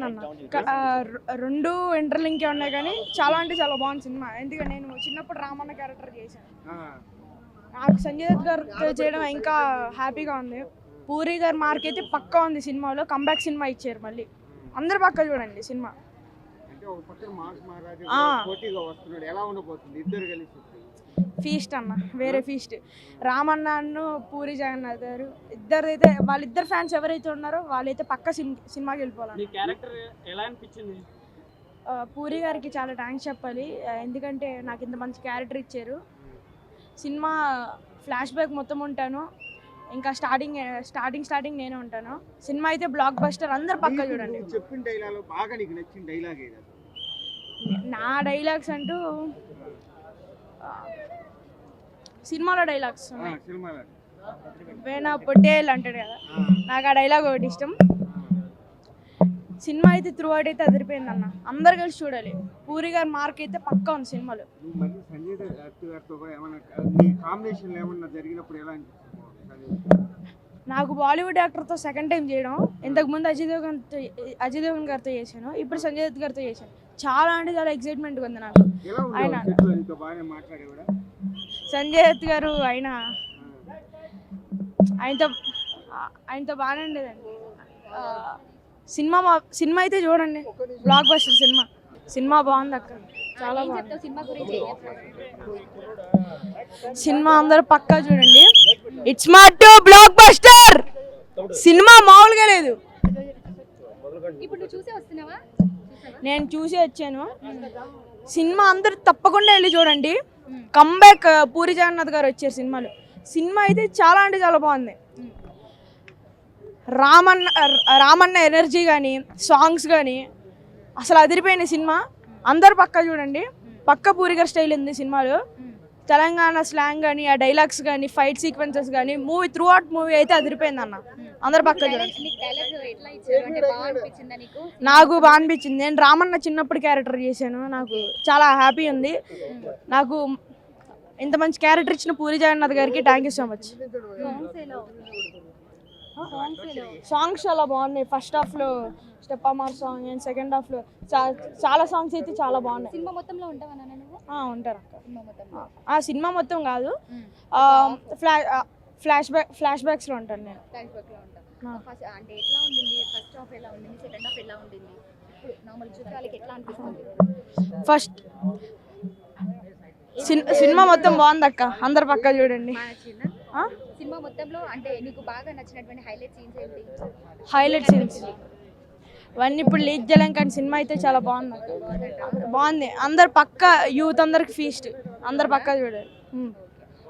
బాగుందన్న. రెండు ఇంటర్లింకే ఉన్నాయి కానీ చాలా అంటే చాలా బాగుంది సినిమా. ఎందుకంటే నేను చిన్నప్పుడు రామన్న క్యారెక్టర్ చేశాను. నాకు సంజయ్ దత్ గారు చేయడం ఇంకా హ్యాపీగా ఉంది. పూరి గారి మార్క్ అయితే పక్కా ఉంది సినిమాలో. కంబ్యాక్ సినిమా ఇచ్చారు మళ్ళీ. అందరు పక్క చూడండి సినిమా. ఫీస్ట్ అన్న, వేరే ఫీస్ట్. రామన్న పూరి జగన్నాథ్ గారు ఇద్దరైతే వాళ్ళిద్దరు ఫ్యాన్స్ ఎవరైతే ఉన్నారో వాళ్ళైతే పక్క సినిమాకి వెళ్ళిపోవాలి. పూరి గారికి చాలా థ్యాంక్స్ చెప్పాలి. ఎందుకంటే నాకు ఇంత మంచి క్యారెక్టర్ ఇచ్చారు. సినిమా ఫ్లాష్ బ్యాక్ మొత్తం ఉంటాను. ఇంకా స్టార్టింగ్ నేనే ఉంటాను. సినిమా అయితే బ్లాక్ బస్టర్. అందరు పక్క చూడండి. నా డైలాగ్స్ అంటూ సినిమాలో డైలాగ్స్ వేణా పొట్టేలు అంటాడు కదా, నాకు ఆ డైలాగ్ ఒకటి ఇష్టం. సినిమా అయితే త్రూ అవుట్ అయితే అదిరిపోయింది అన్న. అందరు కలిసి చూడాలి. పూరి గారి మార్క్ అయితే పక్కా ఉంది సినిమాలో. నాకు బాలీవుడ్ యాక్టర్తో సెకండ్ టైం చేయడం. ఇంతకుముందు అజయ్ దేవగన్ గారితో చేశాను, ఇప్పుడు సంజయ్ దత్ గారితో చేశాను. చాలా అంటే చాలా ఎక్సైట్మెంట్గా ఉంది నాకు. ఆయన సంజయ్ దత్ గారు ఆయనతో బాగానే ఉండేదండి. సినిమా అయితే చూడండి, బ్లాక్ బస్టర్ సినిమా బాగుంది అక్క, చాలా బాగుంది సినిమా. అందరూ పక్కా చూడండి. It's smart to block buster. Cinema మామూలుగా లేదు. నేను చూసి వచ్చాను సినిమా. అందరూ తప్పకుండా వెళ్ళి చూడండి. కంబ్యాక్ పూరి జగన్నాథ్ గారు వచ్చారు సినిమాలో. సినిమా అయితే చాలా అంటే చాలా బాగుంది. రామన్న ఎనర్జీ కానీ సాంగ్స్ కానీ అసలు అదిరిపోయిన సినిమా. అందరు పక్కా చూడండి. పక్క పూరి గారి స్టైల్ ఉంది సినిమాలో. తెలంగాణ స్లాంగ్ కానీ, ఆ డైలాగ్స్ కానీ, ఫైట్ సీక్వెన్సెస్ కానీ, మూవీ త్రూ అవుట్ మూవీ అయితే అదిరిపోయింది అన్న. అందరు పక్క చూడండి. నాకు బాగా అనిపించింది. నేను రామన్న చిన్నప్పుడు క్యారెక్టర్ చేశాను. నాకు చాలా హ్యాపీ ఉంది. నాకు ఇంత మంచి క్యారెక్టర్ ఇచ్చిన పూరి జగన్నాథ్ గారికి thank you so much. Songs చాలా బాగున్నాయి. ఫస్ట్ హాఫ్లో స్టెప్ అమార్ సాంగ్ అండ్ సెకండ్ హాఫ్లో చాలా సాంగ్స్ అయితే చాలా బాగున్నాయి. సినిమా మొత్తంలో ఉంటారు అక్క. సినిమా మొత్తం కాదు, ఫ్లాష్ బ్యాక్స్లో ఉంటాను నేను. ఫస్ట్ సినిమా మొత్తం బాగుంది అక్క. అందరు పక్క చూడండి. సినిమా మొత్తంలో అంటే నీకు బాగా నచ్చినటువంటి హైలైట్ సీన్స్ ఇవన్నీ ఇప్పుడు లీక్ చేయలేం, కానీ సినిమా అయితే చాలా బాగుంది. అందరు పక్క యూత్ అందరికి ఫీస్ట్. అందరు పక్క చూడాలి.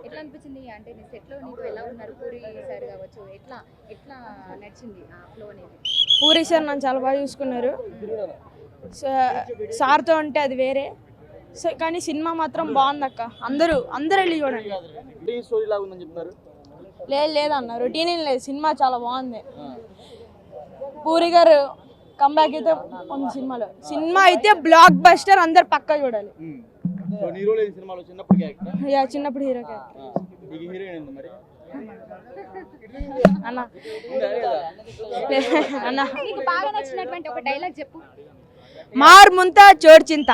ఎట్లా అనిపించింది అంటే నీ సెట్లో నీకు ఎలా ఉన్నారు? పూరి సార్ కావచ్చు, ఎట్లా నచ్చింది ఆ ఫ్లో అనేది? పూరి సార్ నన్ను చాలా బాగా చూసుకున్నారు. సార్తో ఉంటే అది వేరే. కానీ సినిమా మాత్రం బాగుంది అక్క. అందరూ వెళ్ళి చూడండి. లేదన్న, రొటీన్ ఏం లేదు. సినిమా చాలా బాగుంది. పూరి గారు కంబ్యాక్ అయితే ఉంది సినిమాలో. సినిమా అయితే బ్లాక్ బస్టర్. అందరు పక్కా చూడాలి. చిన్నప్పుడు హీరో అన్న బాగా నచ్చినటువంటి ఒక డైలాగ్ చెప్పు. మార్ ముంతా చోడ్ చింత.